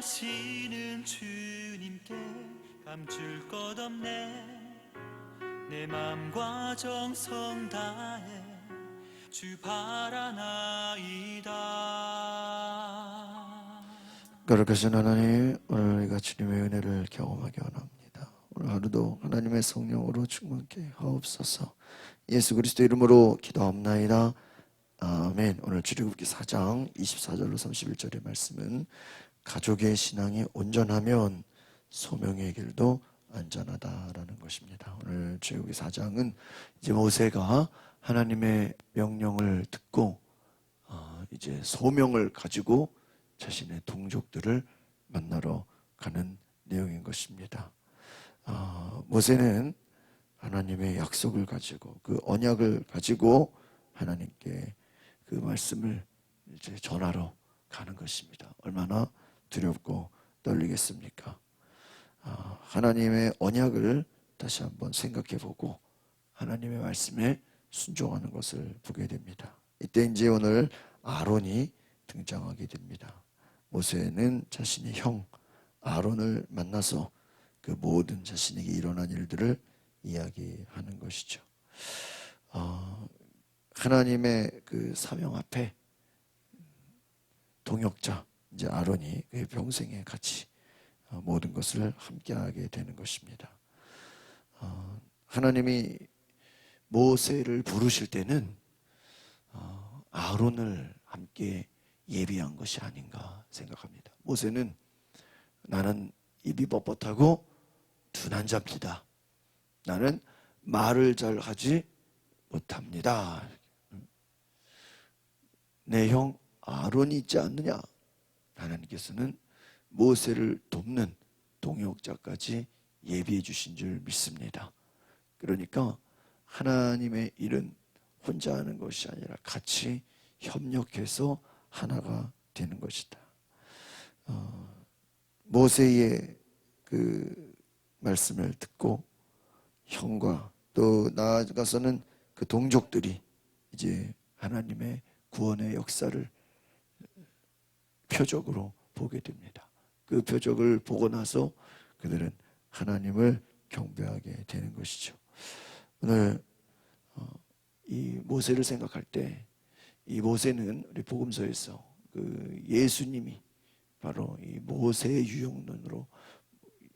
사랑하시는 주님께 감출 것 없네. 내 맘과 정성 다해 주 바라나이다. 거룩하신 하나님, 오늘 우리가 주님의 은혜를 경험하기 원합니다. 오늘 하루도 하나님의 성령으로 충만케 하옵소서. 예수 그리스도 이름으로 기도합나이다. 아멘. 오늘 출애굽기 4장 24절로 31절의 말씀은 가족의 신앙이 온전하면 소명의 길도 안전하다라는 것입니다. 오늘 출애굽기 4장은 이제 모세가 하나님의 명령을 듣고 이제 소명을 가지고 자신의 동족들을 만나러 가는 내용인 것입니다. 모세는 하나님의 약속을 가지고 그 언약을 가지고 하나님께 그 말씀을 이제 전하러 가는 것입니다. 얼마나 두렵고 떨리겠습니까? 하나님의 언약을 다시 한번 생각해보고 하나님의 말씀에 순종하는 것을 보게 됩니다. 이때 이제 오늘 아론이 등장하게 됩니다. 모세는 자신의 형 아론을 만나서 그 모든 자신에게 일어난 일들을 이야기하는 것이죠. 하나님의 그 사명 앞에 동역자 이제 아론이 그의 평생에 같이 모든 것을 함께하게 되는 것입니다. 하나님이 모세를 부르실 때는 아론을 함께 예비한 것이 아닌가 생각합니다. 모세는 나는 입이 뻣뻣하고 둔한 자입니다. 나는 말을 잘 하지 못합니다. 내 형 아론이 있지 않느냐? 하나님께서는 모세를 돕는 동역자까지 예비해 주신 줄 믿습니다. 그러니까 하나님의 일은 혼자 하는 것이 아니라 같이 협력해서 하나가 되는 것이다. 모세의 그 말씀을 듣고 형과 또 나아가서는 그 동족들이 이제 하나님의 구원의 역사를 표적으로 보게 됩니다. 그 표적을 보고 나서 그들은 하나님을 경배하게 되는 것이죠. 오늘 이 모세를 생각할 때 이 모세는 우리 복음서에서 그 예수님이 바로 이 모세의 유형론으로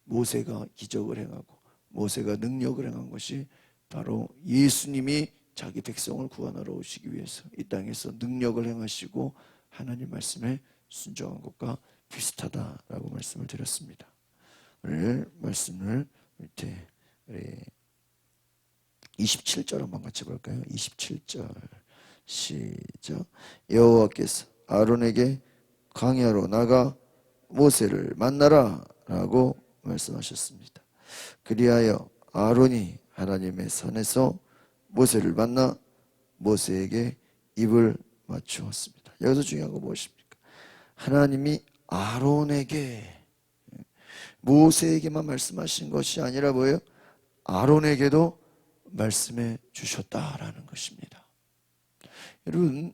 모세가 기적을 행하고 모세가 능력을 행한 것이 바로 예수님이 자기 백성을 구원하러 오시기 위해서 이 땅에서 능력을 행하시고 하나님 말씀에 순종한 것과 비슷하다라고 말씀을 드렸습니다. 오늘 말씀을 밑에 27절 한번 같이 볼까요? 27절 시작. 여호와께서 아론에게 광야로 나가 모세를 만나라 라고 말씀하셨습니다. 그리하여 아론이 하나님의 산에서 모세를 만나 모세에게 입을 맞추었습니다. 여기서 중요한 건 무엇입니까? 하나님이 아론에게 모세에게만 말씀하신 것이 아니라 뭐예요? 아론에게도 말씀해 주셨다라는 것입니다. 여러분,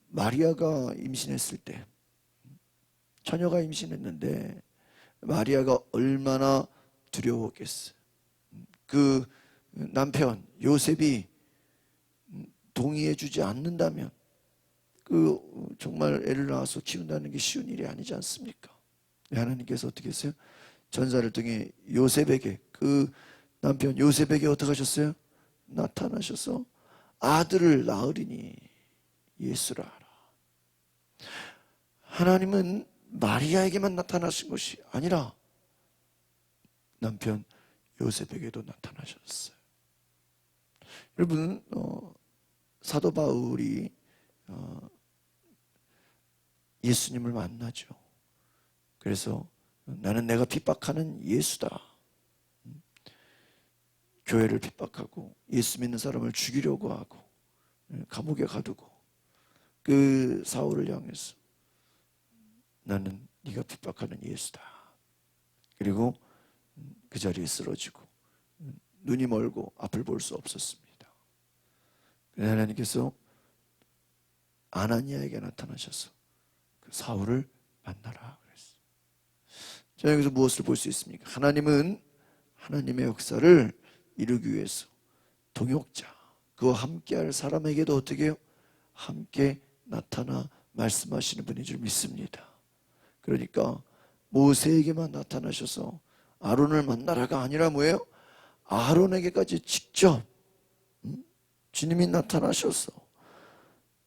마리아가 임신했을 때 처녀가 임신했는데 마리아가 얼마나 두려웠겠어요. 그 남편 요셉이 동의해 주지 않는다면 그 정말 애를 낳아서 키운다는 게 쉬운 일이 아니지 않습니까? 하나님께서 어떻게 했어요? 전사를 통해 요셉에게 그 남편 요셉에게 어떻게 하셨어요? 나타나셔서 아들을 낳으리니 예수라 하라. 하나님은 마리아에게만 나타나신 것이 아니라 남편 요셉에게도 나타나셨어요. 여러분, 사도 바울이 예수님을 만나죠. 그래서 나는 내가 핍박하는 예수다. 교회를 핍박하고 예수 믿는 사람을 죽이려고 하고 감옥에 가두고 그 사울을 향해서 나는 네가 핍박하는 예수다. 그리고 그 자리에 쓰러지고 눈이 멀고 앞을 볼 수 없었습니다. 하나님께서 아나니아에게 나타나셔서 그 사울을 만나라 그랬어요. 자, 여기서 무엇을 볼 수 있습니까? 하나님은 하나님의 역사를 이루기 위해서 동역자, 그와 함께할 사람에게도 어떻게 해요? 함께 나타나 말씀하시는 분인 줄 믿습니다. 그러니까 모세에게만 나타나셔서 아론을 만나라가 아니라 뭐예요? 아론에게까지 직접 주님이 나타나셔서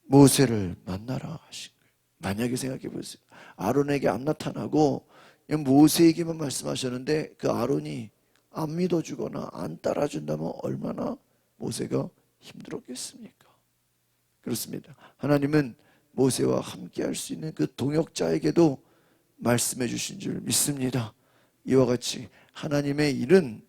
모세를 만나라 하신 거예요. 만약에 생각해 보세요. 아론에게 안 나타나고 그냥 모세에게만 말씀하셨는데 그 아론이 안 믿어주거나 안 따라준다면 얼마나 모세가 힘들었겠습니까? 그렇습니다. 하나님은 모세와 함께 할 수 있는 그 동역자에게도 말씀해 주신 줄 믿습니다. 이와 같이 하나님의 일은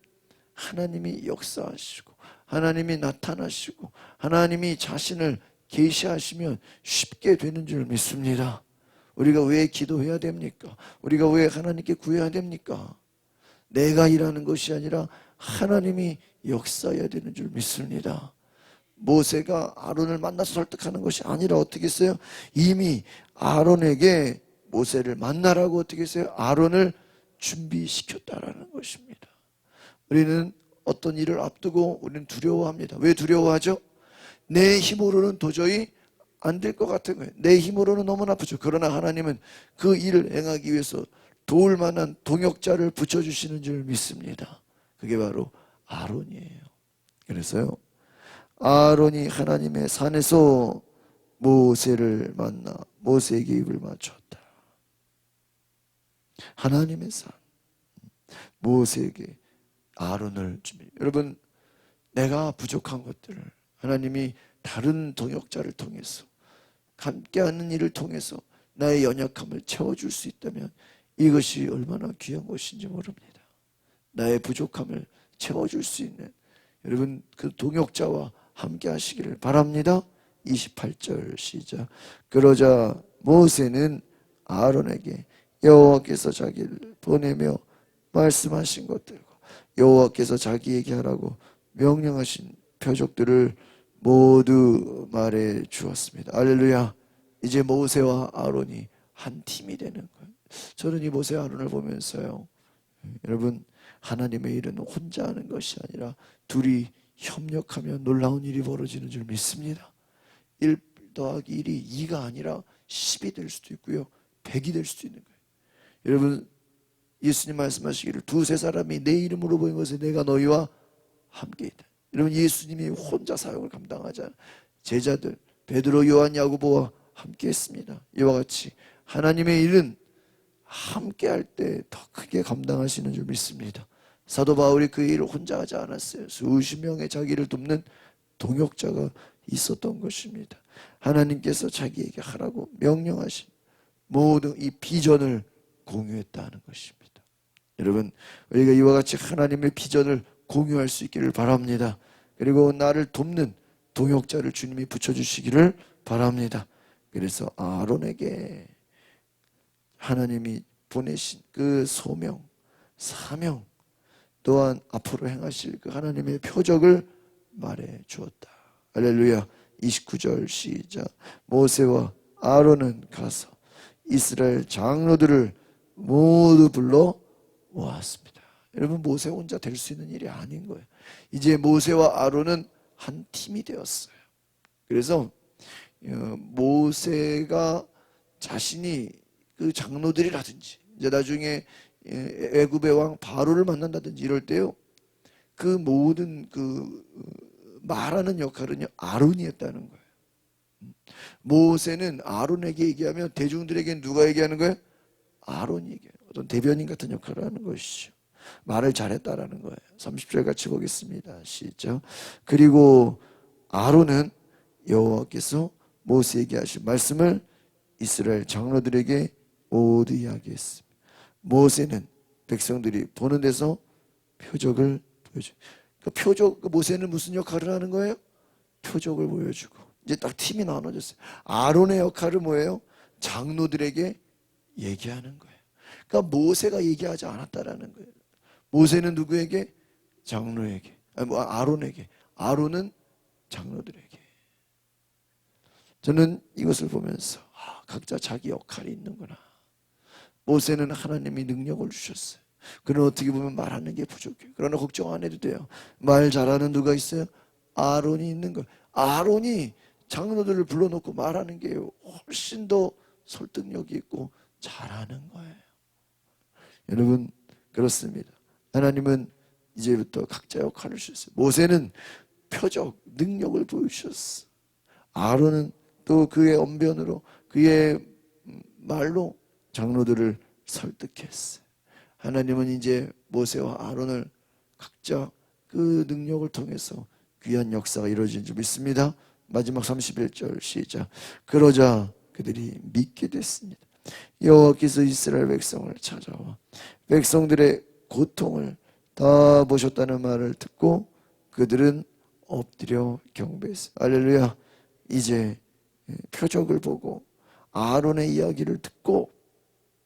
하나님이 역사하시고 하나님이 나타나시고 하나님이 자신을 계시하시면 쉽게 되는 줄 믿습니다. 우리가 왜 기도해야 됩니까? 우리가 왜 하나님께 구해야 됩니까? 내가 일하는 것이 아니라 하나님이 역사해야 되는 줄 믿습니다. 모세가 아론을 만나서 설득하는 것이 아니라 어떻게 했어요? 이미 아론에게 모세를 만나라고 어떻게 했어요? 아론을 준비시켰다라는 것입니다. 우리는 어떤 일을 앞두고 우리는 두려워합니다. 왜 두려워하죠? 내 힘으로는 도저히 안 될 것 같은 거예요. 내 힘으로는 너무나 아프죠. 그러나 하나님은 그 일을 행하기 위해서 도울 만한 동역자를 붙여주시는 줄 믿습니다. 그게 바로 아론이에요. 그래서요, 아론이 하나님의 산에서 모세를 만나 모세에게 입을 맞췄다. 하나님의 산, 모세에게 아론을 준비. 여러분, 내가 부족한 것들을 하나님이 다른 동역자를 통해서 함께하는 일을 통해서 나의 연약함을 채워줄 수 있다면 이것이 얼마나 귀한 것인지 모릅니다. 나의 부족함을 채워줄 수 있는 여러분 그 동역자와 함께 하시기를 바랍니다. 28절 시작. 그러자 모세는 아론에게 여호와께서 자기를 보내며 말씀하신 것들과 여호와께서 자기에게 하라고 명령하신 표적들을 모두 말해 주었습니다. 할렐루야. 이제 모세와 아론이 한 팀이 되는 거예요. 저는 이 모세와 아론을 보면서요, 여러분, 하나님의 일은 혼자 하는 것이 아니라 둘이 협력하면 놀라운 일이 벌어지는 줄 믿습니다. 1 더하기 1이 2가 아니라 10이 될 수도 있고요, 100이 될 수도 있는 거예요. 여러분, 예수님 말씀하시기를 두세 사람이 내 이름으로 모인 것에 내가 너희와 함께 있다. 여러분, 예수님이 혼자 사역을 감당하지 않아 제자들 베드로, 요한, 야고보와 함께 했습니다. 이와 같이 하나님의 일은 함께 할 때 더 크게 감당하시는 줄 믿습니다. 사도 바울이 그 일을 혼자 하지 않았어요. 수십 명의 자기를 돕는 동역자가 있었던 것입니다. 하나님께서 자기에게 하라고 명령하신 모든 이 비전을 공유했다는 것입니다. 여러분, 우리가 이와 같이 하나님의 비전을 공유할 수 있기를 바랍니다. 그리고 나를 돕는 동역자를 주님이 붙여주시기를 바랍니다. 그래서 아론에게 하나님이 보내신 그 소명, 사명, 또한 앞으로 행하실 그 하나님의 표적을 말해 주었다. 할렐루야. 29절 시작. 모세와 아론은 가서 이스라엘 장로들을 모두 불러 모았습니다. 여러분, 모세 혼자 될 수 있는 일이 아닌 거예요. 이제 모세와 아론은 한 팀이 되었어요. 그래서 모세가 자신이 그 장로들이라든지 이제 나중에 애굽의 왕 바로를 만난다든지 이럴 때요, 그 모든 그 말하는 역할은요 아론이 했다는 거예요. 모세는 아론에게 얘기하면 대중들에게 누가 얘기하는 거예요? 아론이 얘기해요. 어떤 대변인 같은 역할을 하는 것이죠. 말을 잘했다라는 거예요. 30절 같이 보겠습니다. 시작. 그리고 아론은 여호와께서 모세에게 하신 말씀을 이스라엘 장로들에게 모두 이야기했습니다. 모세는 백성들이 보는 데서 표적을 보여줘요. 모세는 무슨 역할을 하는 거예요? 표적을 보여주고. 이제 딱 팀이 나눠졌어요. 아론의 역할은 뭐예요? 장로들에게 얘기하는 거예요. 그러니까 모세가 얘기하지 않았다라는 거예요. 모세는 누구에게? 장로에게. 아론에게. 아론은 장로들에게. 저는 이것을 보면서 각자 자기 역할이 있는구나. 모세는 하나님이 능력을 주셨어요. 그는 어떻게 보면 말하는 게 부족해요. 그러나 걱정 안 해도 돼요. 말 잘하는 누가 있어요? 아론이 있는 거예요. 아론이 장로들을 불러놓고 말하는 게 훨씬 더 설득력이 있고 잘하는 거예요. 여러분, 그렇습니다. 하나님은 이제부터 각자 역할을 주셨어요. 모세는 표적, 능력을 보여주셨어. 아론은 또 그의 언변으로, 그의 말로 장로들을 설득했어요. 하나님은 이제 모세와 아론을 각자 그 능력을 통해서 귀한 역사가 이루어진 줄 믿습니다. 마지막 31절 시작. 그러자 그들이 믿게 됐습니다. 여호와께서 이스라엘 백성을 찾아와 백성들의 고통을 다 보셨다는 말을 듣고 그들은 엎드려 경배했어요. 할렐루야. 이제 표적을 보고 아론의 이야기를 듣고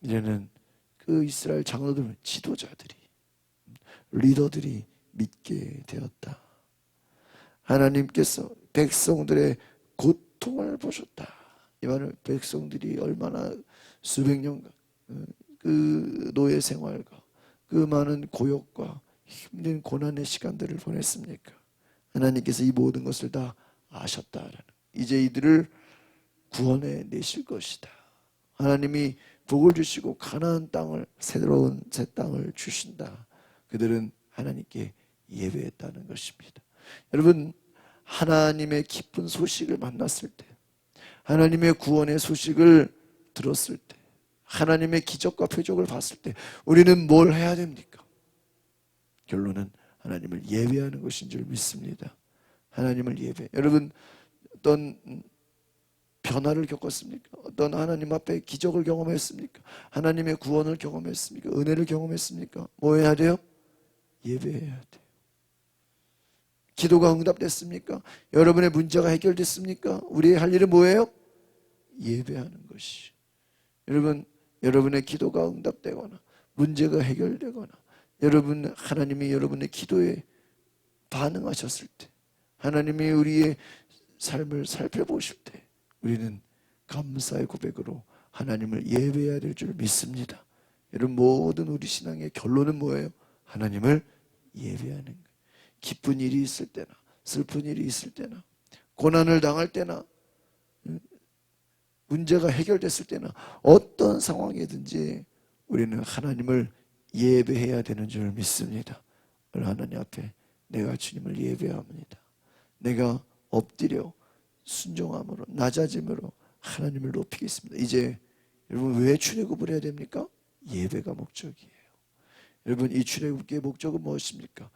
이제는 그 이스라엘 장로들, 지도자들이, 리더들이 믿게 되었다. 하나님께서 백성들의 고통을 보셨다. 이 말은 백성들이 얼마나 수백 년간 그 노예 생활과 그 많은 고역과 힘든 고난의 시간들을 보냈습니까? 하나님께서 이 모든 것을 다 아셨다라는, 이제 이들을 구원해 내실 것이다. 하나님이 복을 주시고 가나안 땅을, 새로운 새 땅을 주신다. 그들은 하나님께 예배했다는 것입니다. 여러분, 하나님의 기쁜 소식을 만났을 때, 하나님의 구원의 소식을 들었을 때, 하나님의 기적과 표적을 봤을 때 우리는 뭘 해야 됩니까? 결론은 하나님을 예배하는 것인 줄 믿습니다. 하나님을 예배. 여러분, 어떤 변화를 겪었습니까? 어떤 하나님 앞에 기적을 경험했습니까? 하나님의 구원을 경험했습니까? 은혜를 경험했습니까? 뭐 해야 돼요? 예배해야 돼요. 기도가 응답됐습니까? 여러분의 문제가 해결됐습니까? 우리의 할 일은 뭐예요? 예배하는 것이. 여러분, 여러분의 기도가 응답되거나 문제가 해결되거나 여러분, 하나님이 여러분의 기도에 반응하셨을 때, 하나님이 우리의 삶을 살펴보실 때 우리는 감사의 고백으로 하나님을 예배해야 될 줄 믿습니다. 여러분, 모든 우리 신앙의 결론은 뭐예요? 하나님을 예배하는 거예요. 기쁜 일이 있을 때나 슬픈 일이 있을 때나 고난을 당할 때나 문제가 해결됐을 때나 어떤 상황이든지 우리는 하나님을 예배해야 되는 줄 믿습니다. 오늘 하나님 앞에 내가 주님을 예배합니다. 내가 엎드려 순종함으로 낮아짐으로 하나님을 높이겠습니다. 이제 여러분, 왜 출애굽을 해야 됩니까? 예배가 목적이에요. 여러분, 이 출애굽의 목적은 무엇입니까?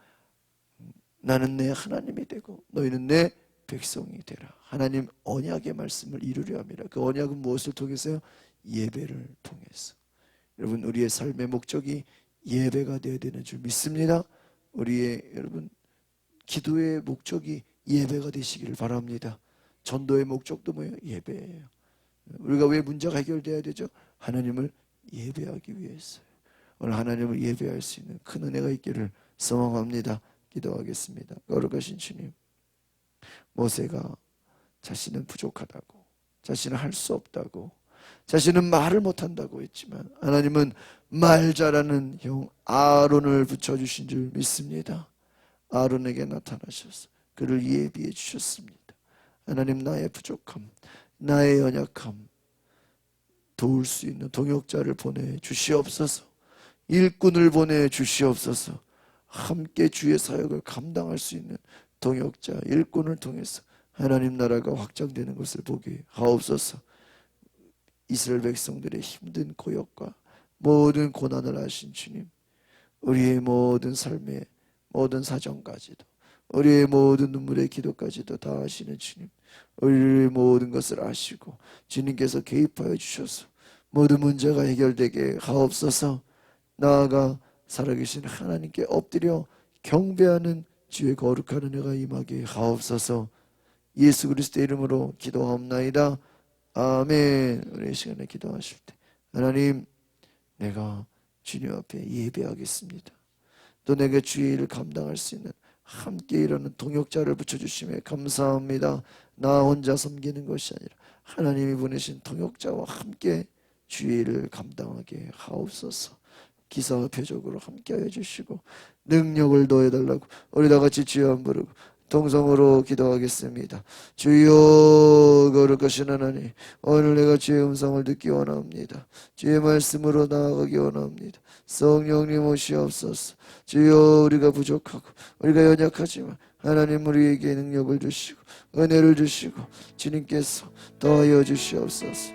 나는 내 하나님이 되고 너희는 내 백성이 되라. 하나님 언약의 말씀을 이루려 합니다. 그 언약은 무엇을 통해서요? 예배를 통해서. 여러분, 우리의 삶의 목적이 예배가 되어야 되는 줄 믿습니다. 우리의 여러분 기도의 목적이 예배가 되시기를 바랍니다. 전도의 목적도 뭐예요? 예배예요. 우리가 왜 문제가 해결돼야 되죠? 하나님을 예배하기 위해서요. 오늘 하나님을 예배할 수 있는 큰 은혜가 있기를 소망합니다. 기도하겠습니다. 거룩하신 주님, 모세가 자신은 부족하다고, 자신은 할 수 없다고, 자신은 말을 못한다고 했지만 하나님은 말 잘하는 형 아론을 붙여주신 줄 믿습니다. 아론에게 나타나셔서 그를 예비해 주셨습니다. 하나님, 나의 부족함, 나의 연약함 도울 수 있는 동역자를 보내주시옵소서. 일꾼을 보내주시옵소서. 함께 주의 사역을 감당할 수 있는 동역자, 일꾼을 통해서 하나님 나라가 확장되는 것을 보게 하옵소서. 이스라엘 백성들의 힘든 고역과 모든 고난을 아신 주님, 우리의 모든 삶의 모든 사정까지도, 우리의 모든 눈물의 기도까지도 다 아시는 주님, 우리의 모든 것을 아시고 주님께서 개입하여 주셔서 모든 문제가 해결되게 하옵소서. 나아가 살아계신 하나님께 엎드려 경배하는 주의 거룩한 은혜가 임하게 하옵소서. 예수 그리스도의 이름으로 기도하옵나이다. 아멘. 우리 시간에 기도하실 때 하나님, 내가 주님 앞에 예배하겠습니다. 또 내가 주의 일을 감당할 수 있는 함께 일하는 동역자를 붙여주심에 감사합니다. 나 혼자 섬기는 것이 아니라 하나님이 보내신 동역자와 함께 주의를 감당하게 하옵소서. 기사와 표적으로 함께하여 주시고 능력을 더해달라고 우리 다 같이 주여 한번 부르고 동성으로 기도하겠습니다. 주여 거룩하신 하나님, 오늘 내가 주의 음성을 듣기 원합니다. 주의 말씀으로 나아가기 원합니다. 성령님 오시옵소서. 주여, 우리가 부족하고 우리가 연약하지만 하나님 우리에게 능력을 주시고 은혜를 주시고 주님께서 더하여 주시옵소서.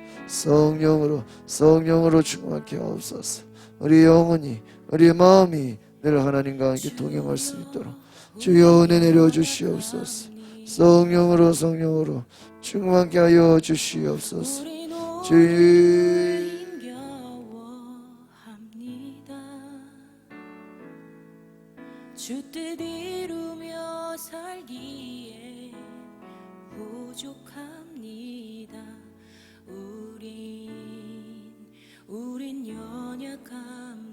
성령으로 충만케 하옵소서. 우리 영혼이, 우리 마음이 늘 하나님과 함께 동행할 수 있도록 주여 은혜 내려 주시옵소서. 성령으로 충만케 하여 주시옵소서. 주의 주 뜻 이루며 살기에 부족합니다. 우린